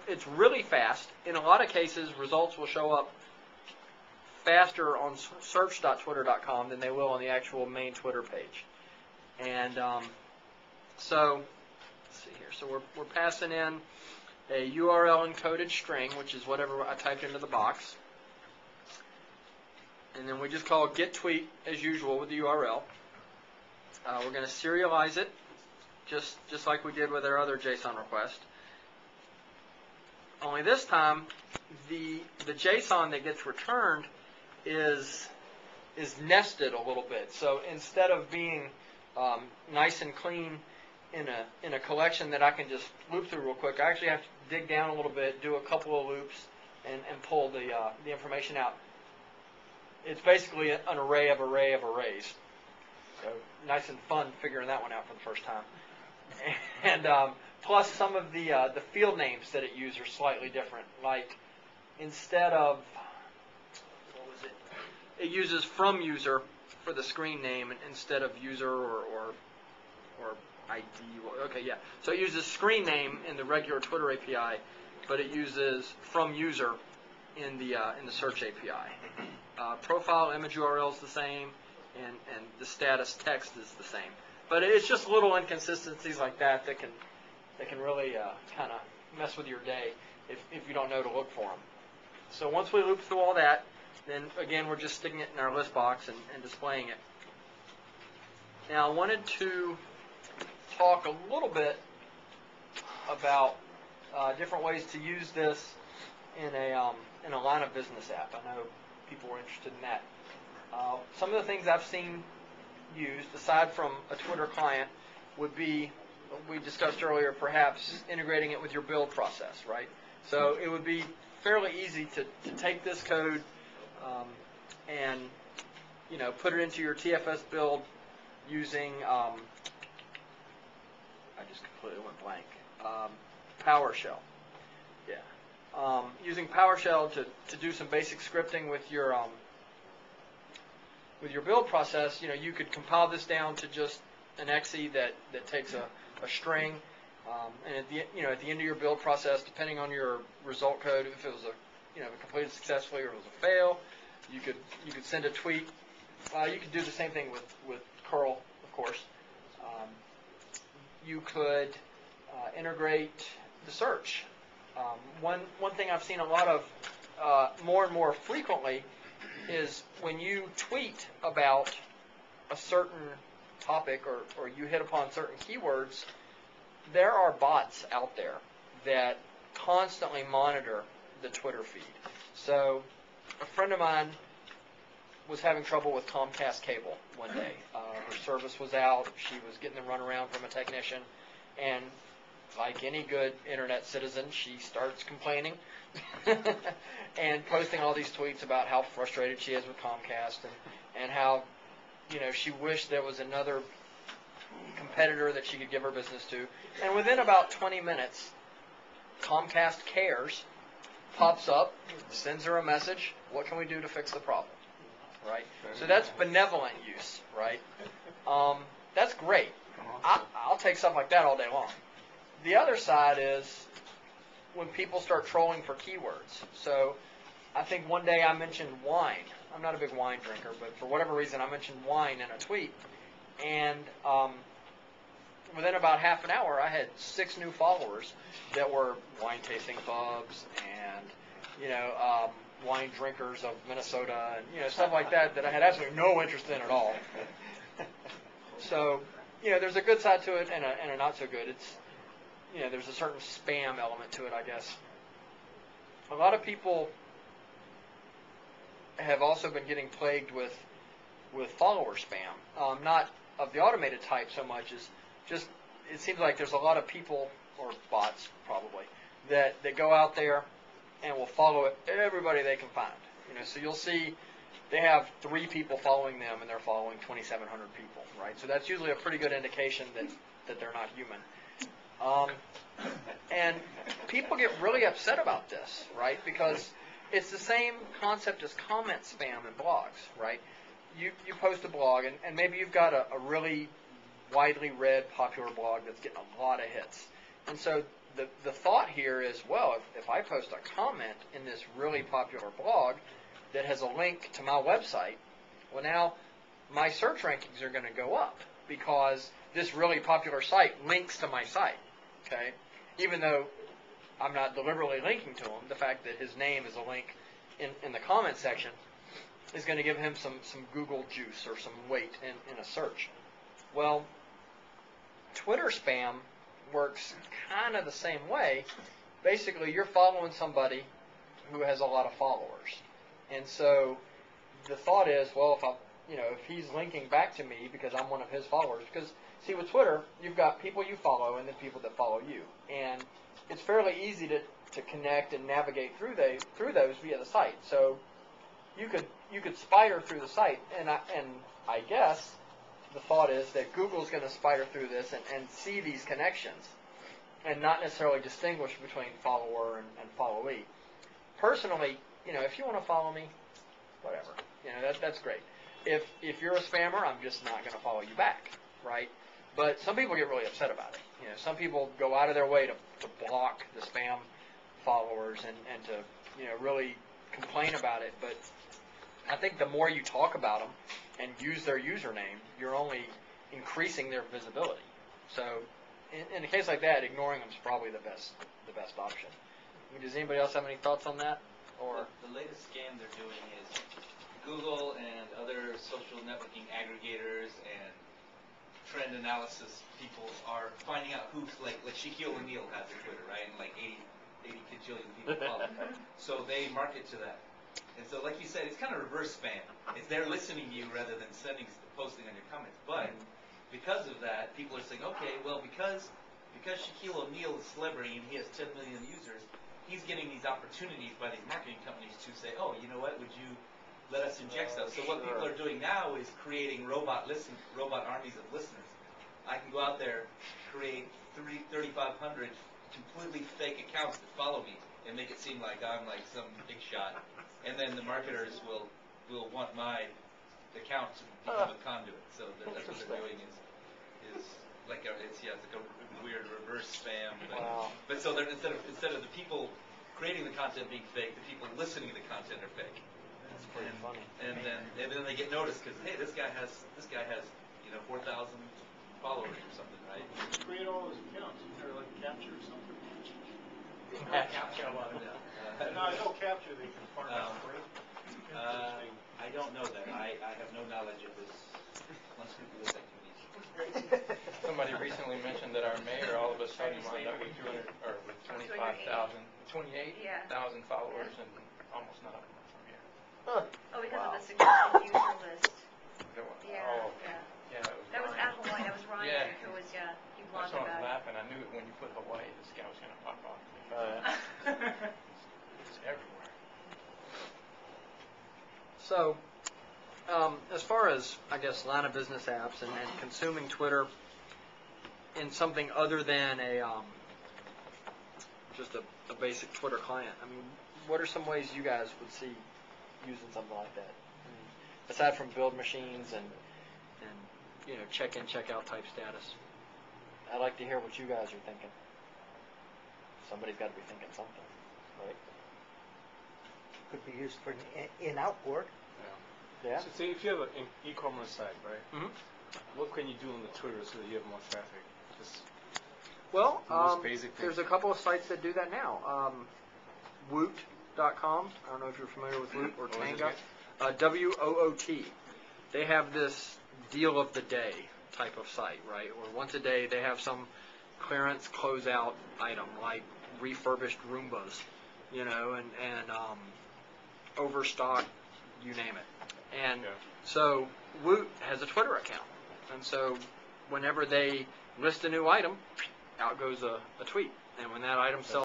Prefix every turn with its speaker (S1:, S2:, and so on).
S1: it's really fast. In a lot of cases, results will show up faster on search.twitter.com than they will on the actual main Twitter page. And so, let's see here. So we're passing in a URL encoded string, which is whatever I typed into the box. And then we just call get tweet as usual with the URL. We're going to serialize it, just like we did with our other JSON request. Only this time, the JSON that gets returned is nested a little bit. So instead of being nice and clean in a collection that I can just loop through real quick, I actually have to dig down a little bit, do a couple of loops, and pull the information out. It's basically an array of arrays. So nice and fun figuring that one out for the first time. And plus some of the field names that it uses are slightly different. Like instead of, what was it? It uses from user for the screen name instead of user or ID. Okay, yeah. So it uses screen name in the regular Twitter API, but it uses from user in the search API. Profile image URL is the same, and the status text is the same. But it's just little inconsistencies like that can really kind of mess with your day if you don't know to look for them. So once we loop through all that, then again we're just sticking it in our list box and displaying it. Now I wanted to talk a little bit about different ways to use this in a line of business app. I know people were interested in that. Some of the things I've seen used, aside from a Twitter client, would be, we discussed earlier, perhaps integrating it with your build process, right? So it would be fairly easy to take this code and put it into your TFS build using, I just completely went blank, PowerShell. Yeah. Using PowerShell to do some basic scripting with your build process, you could compile this down to just an exe that takes a string, and at the end of your build process, depending on your result code, if it was completed successfully or it was a fail, you could send a tweet. You could do the same thing with curl, of course. You could integrate the search. One thing I've seen a lot of more and more frequently is when you tweet about a certain topic or you hit upon certain keywords, there are bots out there that constantly monitor the Twitter feed. So a friend of mine was having trouble with Comcast cable one day. Her service was out. She was getting the runaround from a technician, and like any good internet citizen, she starts complaining and posting all these tweets about how frustrated she is with Comcast and how she wished there was another competitor that she could give her business to. And within about 20 minutes, Comcast Cares pops up, sends her a message. What can we do to fix the problem? Right? So that's benevolent use, right? That's great. I'll take stuff like that all day long. The other side is when people start trolling for keywords. So I think one day I mentioned wine. I'm not a big wine drinker, but for whatever reason I mentioned wine in a tweet. And within about half an hour, I had 6 new followers that were wine tasting pubs and wine drinkers of Minnesota and stuff like that I had absolutely no interest in at all. So there's a good side to it and a not so good. It's there's a certain spam element to it, I guess. A lot of people have also been getting plagued with follower spam, not of the automated type so much as just it seems like there's a lot of people, or bots probably, that go out there and will follow everybody they can find. So you'll see they have 3 people following them and they're following 2,700 people, right? So that's usually a pretty good indication that they're not human. And people get really upset about this, right? Because it's the same concept as comment spam in blogs, right? You post a blog and maybe you've got a really widely read popular blog that's getting a lot of hits. And so the thought here is, well, if I post a comment in this really popular blog that has a link to my website, well, now my search rankings are going to go up because this really popular site links to my site, okay? Even though I'm not deliberately linking to him, the fact that his name is a link in the comment section is going to give him some Google juice or some weight in a search. Well, Twitter spam works kind of the same way. Basically, you're following somebody who has a lot of followers, and so the thought is, well, if he's linking back to me because I'm one of his followers, because see, with Twitter, you've got people you follow and then people that follow you, and it's fairly easy to connect and navigate through those via the site. So you could spider through the site, and I guess the thought is that Google's going to spider through this and see these connections and not necessarily distinguish between follower and followee. Personally, if you want to follow me, whatever, that's great. If you're a spammer, I'm just not going to follow you back, right? But some people get really upset about it. Some people go out of their way to block the spam followers and to really complain about it. But I think the more you talk about them and use their username, you're only increasing their visibility. So in a case like that, ignoring them is probably the best option. Does anybody else have any thoughts on that? Or
S2: the latest scam they're doing is Google and other social networking aggregators and trend analysis people are finding out who's like Shaquille O'Neal has a Twitter, right? And like 80 kajillion people follow him. So they market to that. And so, like you said, it's kind of reverse spam. It's they're listening to you rather than posting on your comments. But because of that, people are saying, okay, well, because Shaquille O'Neal is a celebrity and he has 10 million users, he's getting these opportunities by these marketing companies to say, oh, you know what, would you let us inject stuff? So what people are doing now is creating robot armies of listeners. I can go out there, create 3,500 completely fake accounts that follow me and make it seem like I'm like some big shot. And then the marketers will want my account to become a conduit. So that's what they're doing is like it's like a weird reverse spam. But so instead of the people creating the content being fake, the people listening to the content are fake.
S1: That's pretty funny.
S2: And then they get noticed because hey, this guy has 4,000 followers or something, right?
S3: Create all those accounts. They're like capture or something.
S2: Capture.
S3: No, I know capture they can farm out free.
S2: I don't know that. I have no knowledge of this unscrupulous activity.
S4: Somebody recently mentioned that our mayor all of a sudden wound up with 28,000 followers, and almost none of them are from here.
S5: Oh, because of the suggested user list.
S4: Yeah,
S5: That was at Hawaii. That was Ryan
S4: Yeah.
S5: who was, he
S4: I
S5: blogged
S4: saw him
S5: about it.
S4: laughing. I knew it when you put Hawaii, this guy was going to pop off. It's everywhere.
S1: So, as far as, I guess, line of business apps and consuming Twitter in something other than just a basic Twitter client, I mean, what are some ways you guys would see using something like that? I mean, aside from build machines and check-in, check-out type status. I'd like to hear what you guys are thinking. Somebody's got to be thinking something, right?
S6: Could be used for an in-out board.
S1: Yeah.
S3: So say if you have an e-commerce site, right?
S1: Mm-hmm.
S3: What can you do on the Twitter so that you have more traffic? Just
S1: Well,
S3: the most basic thing.
S1: there's a couple of sites that do that now. Woot.com. I don't know if you're familiar with Woot or Tanga. WOOT. They have this deal of the day type of site, right? Or once a day they have some clearance closeout item like refurbished Roombas, and overstock, you name it. And so Woot has a Twitter account, and so whenever they list a new item, out goes a tweet, and when that item sells